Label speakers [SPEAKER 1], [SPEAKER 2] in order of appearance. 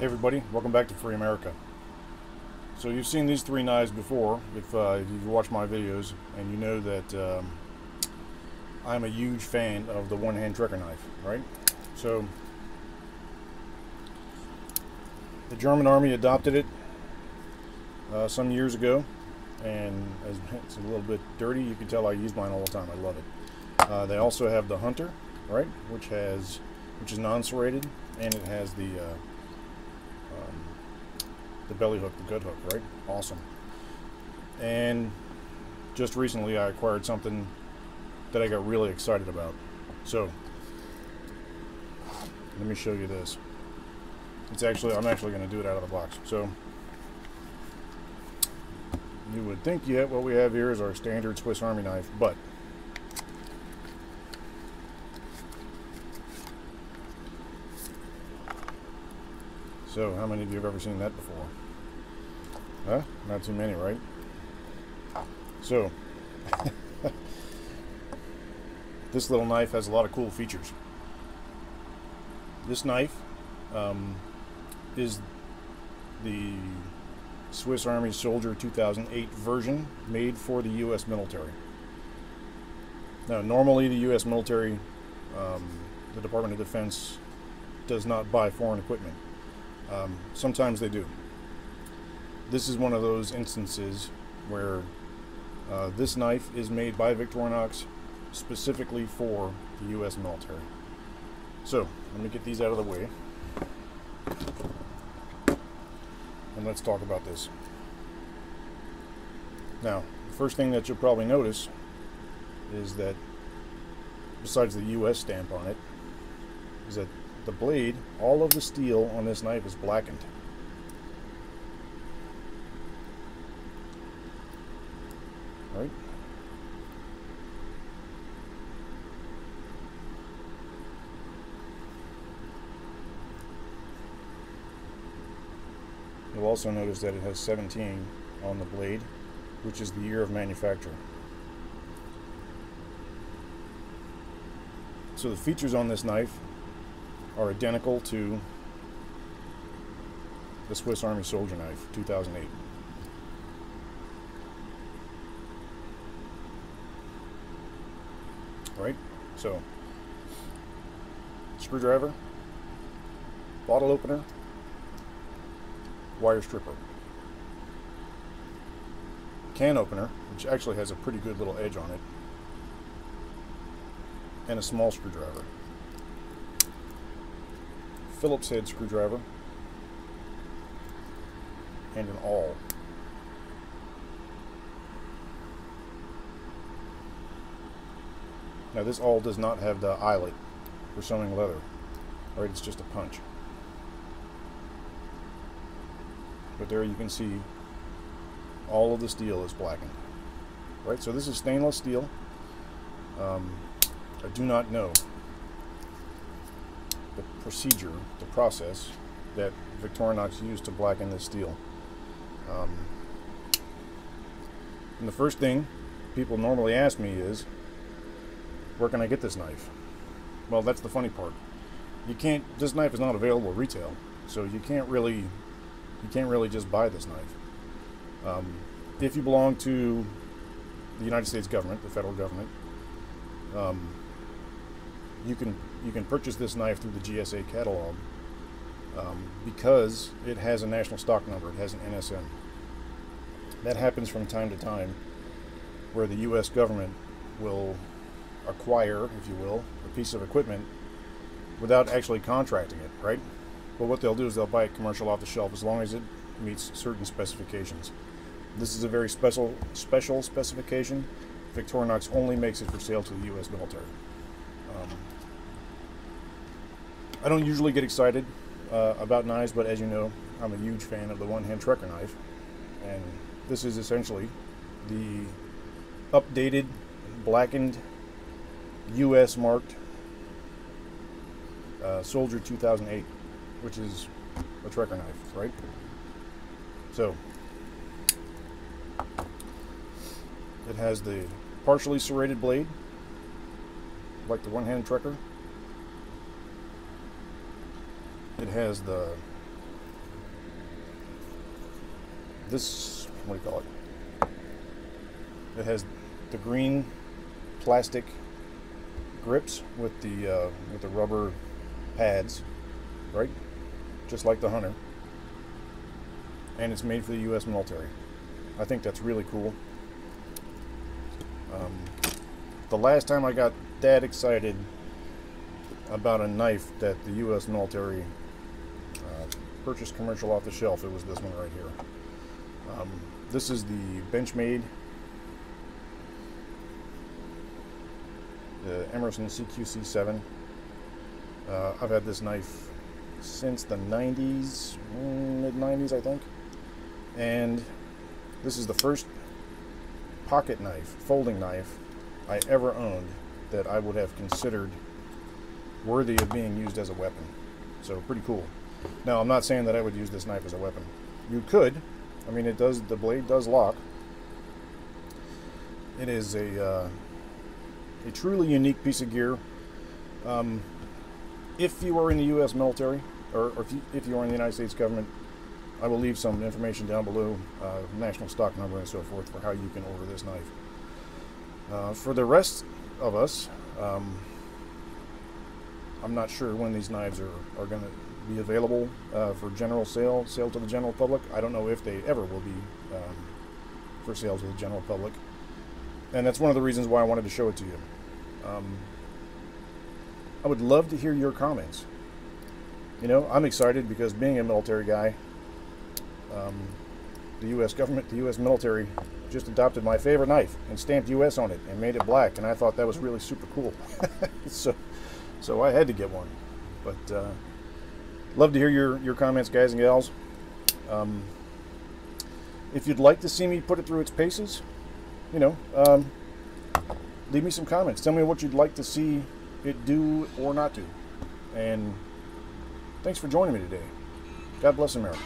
[SPEAKER 1] Hey everybody, welcome back to Free America. So you've seen these three knives before if you've watched my videos, and you know that I'm a huge fan of the one-hand Trekker knife, right? So the German army adopted it some years ago, and as it's a little bit dirty, you can tell I use mine all the time. I love it. They also have the Hunter, right, which is non-serrated, and it has the belly hook, the gut hook, right? Awesome. And just recently I acquired something that I got really excited about. So let me show you this. I'm actually going to do it out of the box. So you would think what we have here is our standard Swiss Army knife, but so how many of you have ever seen that before? Huh? Not too many, right? So this little knife has a lot of cool features. This knife is the Swiss Army Soldier 2008 version, made for the U.S. military. Now, normally the U.S. military, the Department of Defense, does not buy foreign equipment. Sometimes they do. This is one of those instances where this knife is made by Victorinox specifically for the U.S. military. So let me get these out of the way, and let's talk about this. Now, the first thing that you'll probably notice is that, besides the U.S. stamp on it, is that the blade, all of the steel on this knife is blackened. Right? You'll also notice that it has 17 on the blade, which is the year of manufacture. So the features on this knife are identical to the Swiss Army Soldier knife 2008. Right? So, screwdriver, bottle opener, wire stripper, can opener, which actually has a pretty good little edge on it, and a small screwdriver. Phillips head screwdriver, and an awl. Now this awl does not have the eyelet for sewing leather, right? It's just a punch. But there you can see all of the steel is blackened, right? So this is stainless steel. I do not know the procedure, the process that Victorinox used to blacken this steel. And the first thing people normally ask me is, where can I get this knife? Well, that's the funny part. This knife is not available retail, so you can't really just buy this knife. If you belong to the United States government, the federal government, you can purchase this knife through the GSA catalog because it has a national stock number. It has an NSN. That happens from time to time, where the U.S. government will acquire, if you will, a piece of equipment without actually contracting it, right? But what they'll do is they'll buy it commercial off the shelf as long as it meets certain specifications. This is a very special specification. Victorinox only makes it for sale to the U.S. military. I don't usually get excited about knives, but as you know, I'm a huge fan of the one-hand Trekker knife, and this is essentially the updated, blackened, U.S. marked Soldier 2008, which is a Trekker knife, right? So it has the partially serrated blade, like the one-hand Trekker. It has the this, what do you call it? It has the green plastic grips with the rubber pads, right? Just like the Hunter. And it's made for the U.S. military. I think that's really cool. The last time I got that excited about a knife that the U.S. military purchased commercial off the shelf, it was this one right here. This is the Benchmade, the Emerson CQC7. I've had this knife since the 90s, mid-90s I think, and this is the first pocket knife, folding knife, I ever owned that I would have considered worthy of being used as a weapon. So pretty cool. Now I'm not saying that I would use this knife as a weapon. You could. I mean, it does. The blade does lock. It is a truly unique piece of gear. If you are in the U.S. military, or if you are in the United States government, I will leave some information down below, national stock number and so forth, for how you can order this knife. For the rest of us, I'm not sure when these knives are going to be available for general sale to the general public. I don't know if they ever will be for sale to the general public. And that's one of the reasons why I wanted to show it to you. I would love to hear your comments. You know, I'm excited because being a military guy, the U.S. government, the U.S. military just adopted my favorite knife and stamped U.S. on it and made it black, and I thought that was really super cool. So I had to get one. But love to hear your comments, guys and gals. If you'd like to see me put it through its paces, you know, leave me some comments. Tell me what you'd like to see it do or not do. And thanks for joining me today. God bless America.